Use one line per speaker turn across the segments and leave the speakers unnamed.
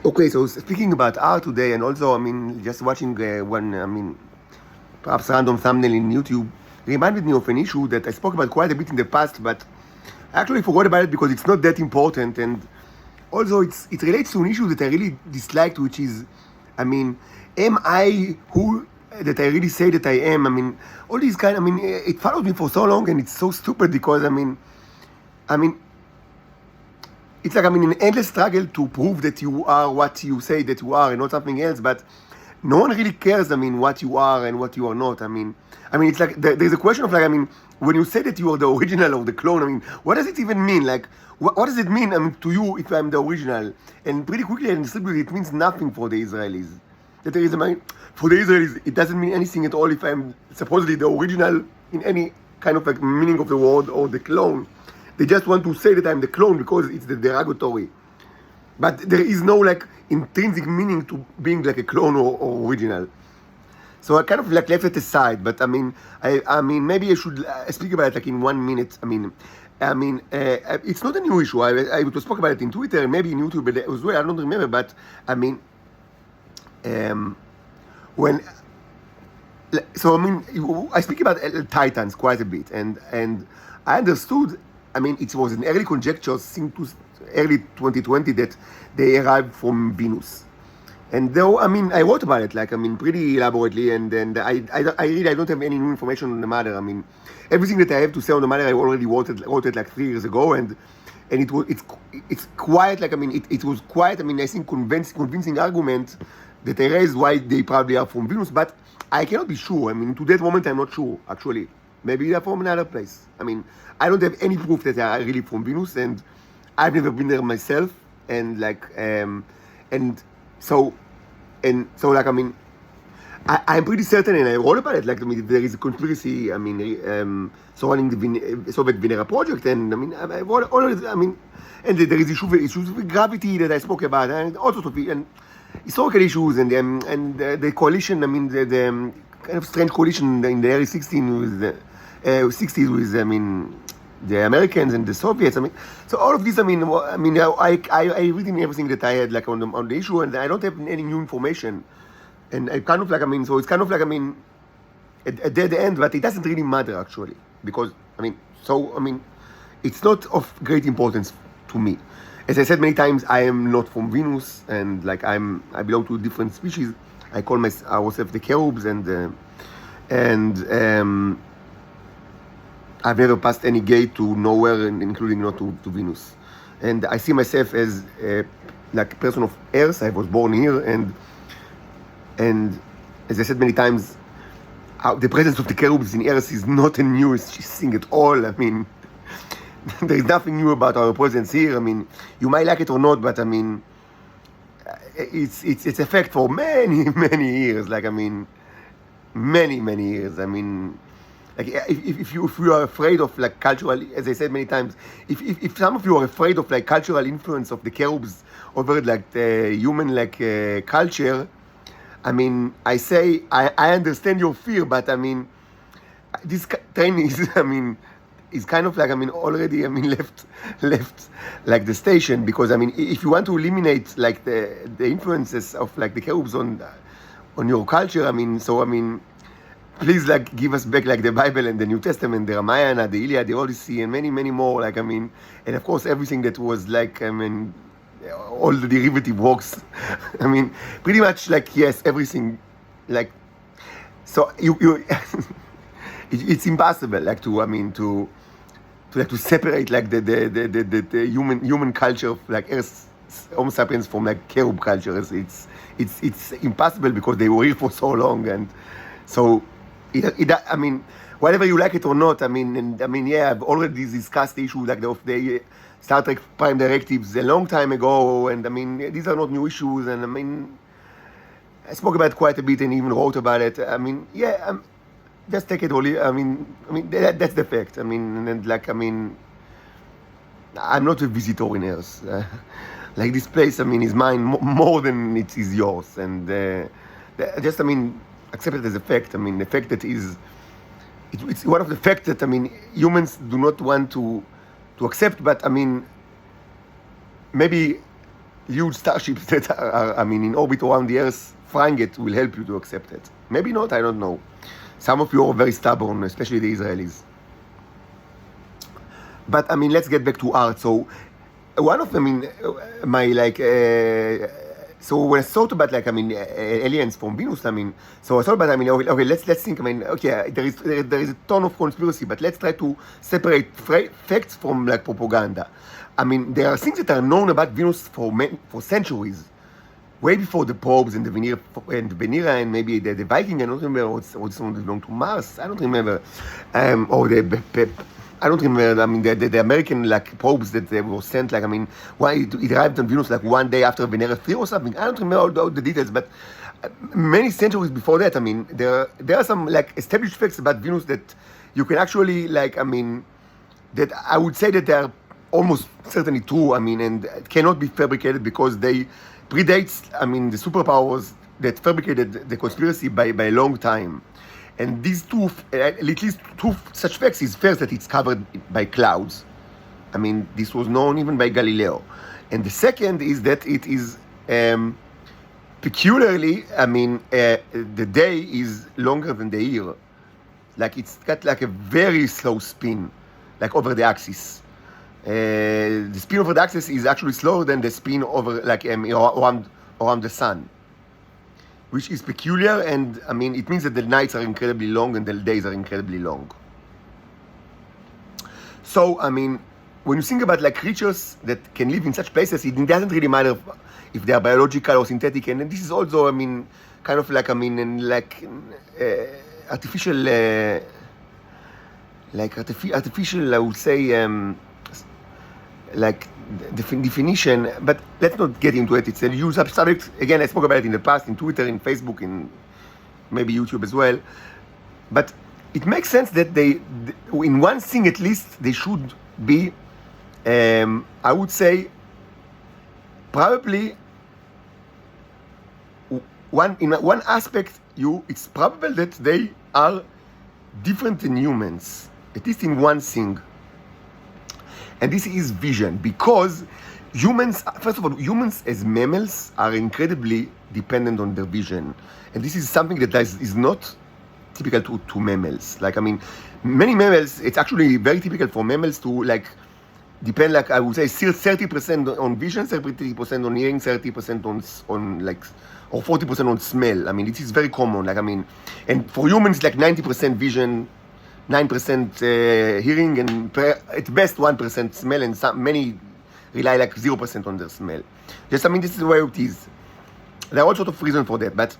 Okay, so speaking about art today, and also, just watching one, perhaps random thumbnail in YouTube, reminded me of an issue that I spoke about quite a bit in the past, but I actually forgot about it because it's not that important, and also it relates to an issue that I really disliked, which is, am I who that I really say that I am? All these kind. It followed me for so long, and it's so stupid because I mean, it's like an endless struggle to prove that you are what you say that you are and not something else, but no one really cares, what you are and what you are not. It's like there's a question of when you say that you are the original or the clone, what does it even mean? Like, what does it mean, to you if I'm the original? And pretty quickly I understood that it means nothing for the Israelis. That there is, for the Israelis, it doesn't mean anything at all if I'm supposedly the original in any kind of like meaning of the word or the clone. They just want to say that I'm the clone because it's the derogatory. But there is no like intrinsic meaning to being like a clone or original. So I kind of like left it aside. But maybe I should speak about it like in 1 minute. It's not a new issue. I spoke about it in Twitter, maybe in YouTube as well. I don't remember. But I speak about Titans quite a bit, and I understood. It was an early conjecture since early 2020 that they arrived from Venus. And though, I wrote about it, pretty elaborately, and I really don't have any new information on the matter. Everything that I have to say on the matter, I already wrote it like 3 years ago, and it's quite, it was quite, I think, convincing argument that I raised why they probably are from Venus, but I cannot be sure. To that moment, I'm not sure, actually. Maybe they're from another place. I don't have any proof that they are really from Venus, and I've never been there myself. I'm pretty certain, and I wrote about it. There is a conspiracy. Surrounding the Soviet Venera project, and I wrote all of it. And there is issues with gravity that I spoke about, and all sorts of and historical issues, and the coalition. The kind of strange coalition in the early 60s with the Americans and the Soviets. So all of this. I reading everything that I had on the issue, and I don't have any new information. And I kind of so it's kind of a dead end, but it doesn't really matter actually because it's not of great importance to me. As I said many times, I am not from Venus, and I belong to a different species. I call myself the cherubs, and I've never passed any gate to nowhere, including not to Venus. And I see myself as a person of Earth. I was born here, and as I said many times, the presence of the cherubs in Earth is not a new thing at all. There is nothing new about our presence here. You might like it or not, but it's a fact for many years. Many years. If you are afraid of cultural, as I said many times, if some of you are afraid of cultural influence of the cherubs over the human culture, I say I understand your fear, but this train is kind of already left the station, because if you want to eliminate the influences of the cherubs on your culture, please give us back the Bible and the New Testament, the Ramayana, the Iliad, the Odyssey, and many more. And of course everything that was all the derivative works. Pretty much yes, everything so you it's impossible to separate the human culture of Earth, Homo sapiens, from cherub culture. It's impossible because they were here for so long, and so whether you like it or not, I've already discussed the issue of the Star Trek Prime Directives a long time ago, and these are not new issues, and I spoke about it quite a bit and even wrote about it. Just take it all. That's the fact. I'm not a visitor in Earth. This place, is mine more than it is yours, and accept it as a fact. The fact that it's one of the facts that humans do not want to accept, but maybe huge starships that are, I mean, in orbit around the Earth, flying it will help you to accept it. Maybe not, I don't know. Some of you are very stubborn, especially the Israelis. But I mean, let's get back to art. So one of, I mean, my like, so when I thought about like, I mean, aliens from Venus, I mean, so I thought about, I mean, okay, let's think, I mean, okay, there is a ton of conspiracy, but let's try to separate facts from like propaganda. I mean, there are things that are known about Venus for centuries, way before the probes and the Venera and maybe the Viking. I don't remember, or someone that belonged to Mars. I don't remember, or I don't remember. I mean, the American like probes that they were sent. Like, I mean, why it arrived on Venus like one day after Venera 3 or something. I don't remember all the details, but many centuries before that. I mean, there are some like established facts about Venus that you can actually like. I mean, that I would say that they are almost certainly true. I mean, and it cannot be fabricated because they predates. I mean, the superpowers that fabricated the conspiracy by a long time. And these two, at least two such facts, is first that it's covered by clouds. I mean, this was known even by Galileo. And the second is that it is peculiarly, I mean, the day is longer than the year. Like, it's got like a very slow spin, like over the axis. The spin over the axis is actually slower than the spin over, like, around the sun, which is peculiar, and I mean, it means that the nights are incredibly long and the days are incredibly long. So, I mean, when you think about like creatures that can live in such places, it doesn't really matter if they are biological or synthetic, and this is also, I mean, kind of like, I mean, like artificial, artificial, I would say, like definition, but let's not get into it. It's a huge subject. Again, I spoke about it in the past, in Twitter, in Facebook, in maybe YouTube as well. But it makes sense that they, in one thing at least, they should be, I would say, probably, in one aspect, it's probable that they are different than humans, at least in one thing. And this is vision, because humans, first of all, humans as mammals are incredibly dependent on their vision. And this is something that is not typical to mammals. Like, I mean, many mammals, it's actually very typical for mammals to like depend, like I would say, 30% on vision, 30% on hearing, 30% on like, or 40% on smell. I mean, it is very common. Like, I mean, and for humans, like 90% vision, 9% hearing, and at best 1% smell, and many rely like 0% on their smell. Just, I mean, this is the way it is. There are all sorts of reasons for that, but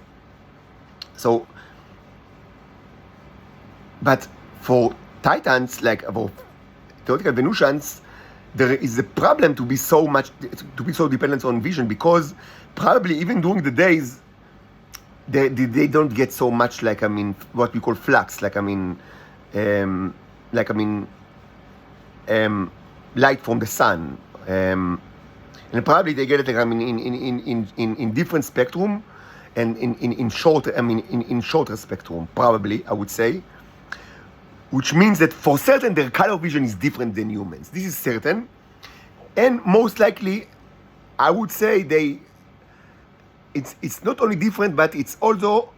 for Titans, like for theoretical Venusians, there is a problem to be so dependent on vision, because probably even during the days they don't get so much, like, I mean, what we call flux, like, I mean, light from the sun, and probably they get it, like, I mean, in different spectrum, and in shorter spectrum, probably, I would say, which means that for certain their color vision is different than humans. This is certain, and most likely, I would say it's not only different, but it's also,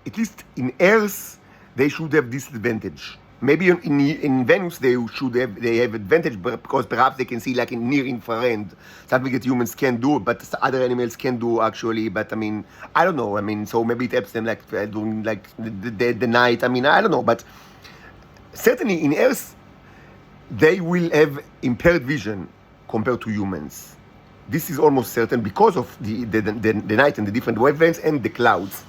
at least in Earth, they should have this advantage. Maybe in Venus they have advantage because perhaps they can see like in near infrared, something that humans can do, but other animals can do actually. But I mean, I don't know. I mean, so maybe it helps them like during like the night. I mean, I don't know. But certainly in Earth, they will have impaired vision compared to humans. This is almost certain because of the night and the different wavelengths and the clouds.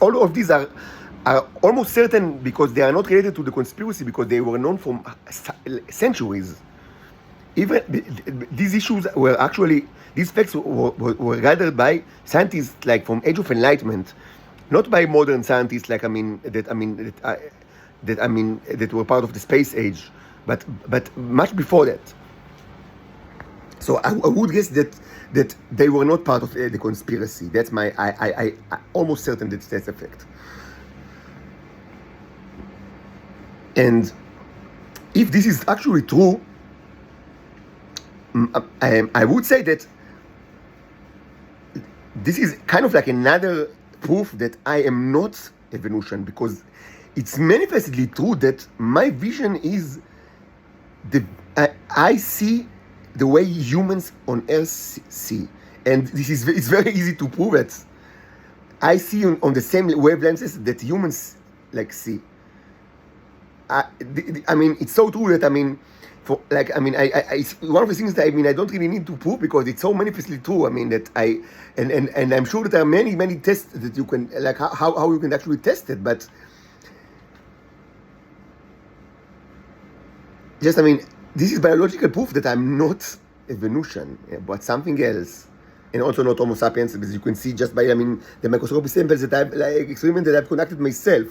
All of these are almost certain because they are not related to the conspiracy, because they were known for centuries. Even these issues were actually, these facts were gathered by scientists like from Age of Enlightenment, not by modern scientists like that were part of the space age, but much before that. So I would guess that they were not part of the conspiracy. That's my I almost certain that's a fact. And if this is actually true, I would say that this is kind of like another proof that I am not a Venusian, because it's manifestly true that my vision is I see the way humans on Earth see, and it's very easy to prove it. I see on the same wavelengths that humans like see. I mean, it's so true that it's one of the things that I don't really need to prove, because it's so manifestly true. I mean that and I'm sure that there are many tests that you can, like, how you can actually test it, but just this is biological proof that I'm not a Venusian, but something else. And also not Homo sapiens, as you can see just by the microscopic samples that I've experiment that I've conducted myself.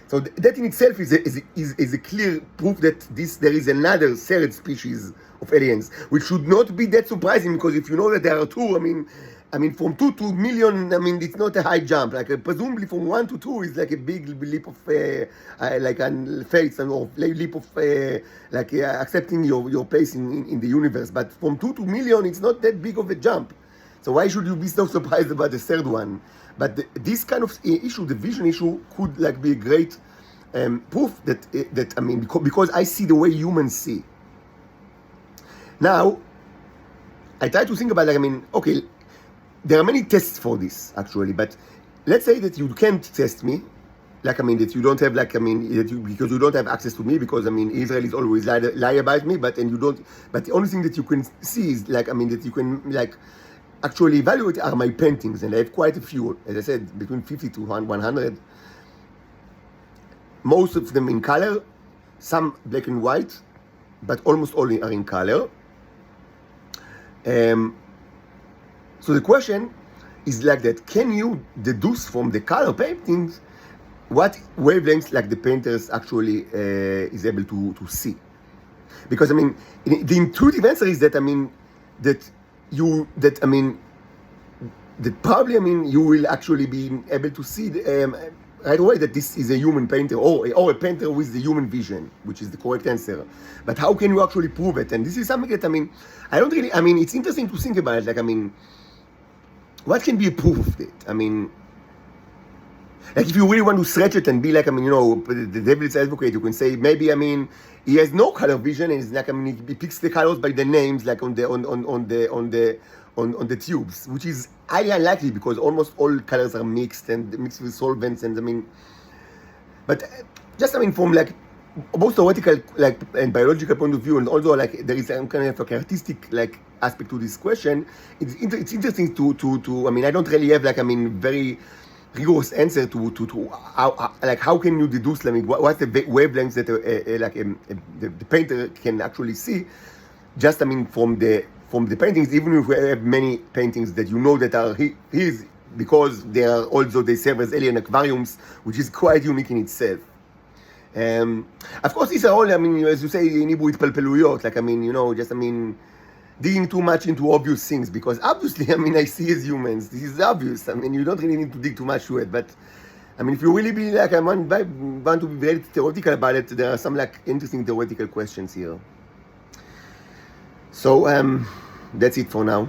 So that in itself is a clear proof that there is another third species of aliens, which should not be that surprising, because if you know that there are two, from 2 to million, it's not a high jump. Like presumably from 1 to 2 is like a big leap of faith, or leap of accepting your place in the universe. But from 2 to million, it's not that big of a jump. So why should you be so surprised about the third one? But this kind of issue, the vision issue, could be a great proof that because I see the way humans see. Now, I try to think about okay, there are many tests for this actually, but let's say that you can't test me, that you don't have because you don't have access to me, because Israelis always lie about me, but the only thing that you can see is that you can actually evaluate are my paintings, and I have quite a few, as I said, between 50 to 100. Most of them in color, some black and white, but almost all are in color. So the question is that: can you deduce from the color paintings what wavelengths the painters actually is able to see? Because the intuitive answer is that that probably you will actually be able to see right away that this is a human painter, or a painter with the human vision, which is the correct answer. But how can you actually prove it? And this is something that I don't really. It's interesting to think about it. What can be a proof of it? If you really want to stretch it and be the devil's advocate, you can say maybe he has no color vision, and it's he picks the colors by the names on the tubes, which is highly unlikely, because almost all colors are mixed with solvents, and but just from both theoretical and biological point of view, and also there is some kind of artistic aspect to this question. It's interesting to I don't really have very rigorous answer to how can you deduce what's the wavelengths that the painter can actually see, just from the paintings, even if we have many paintings that that are his, because they serve as alien aquariums, which is quite unique in itself. Of course, these are all, as you say in Hebrew, digging too much into obvious things, because obviously, I see as humans, this is obvious. You don't really need to dig too much to it, but if you really be I want to be very theoretical about it, there are some interesting theoretical questions here. So that's it for now.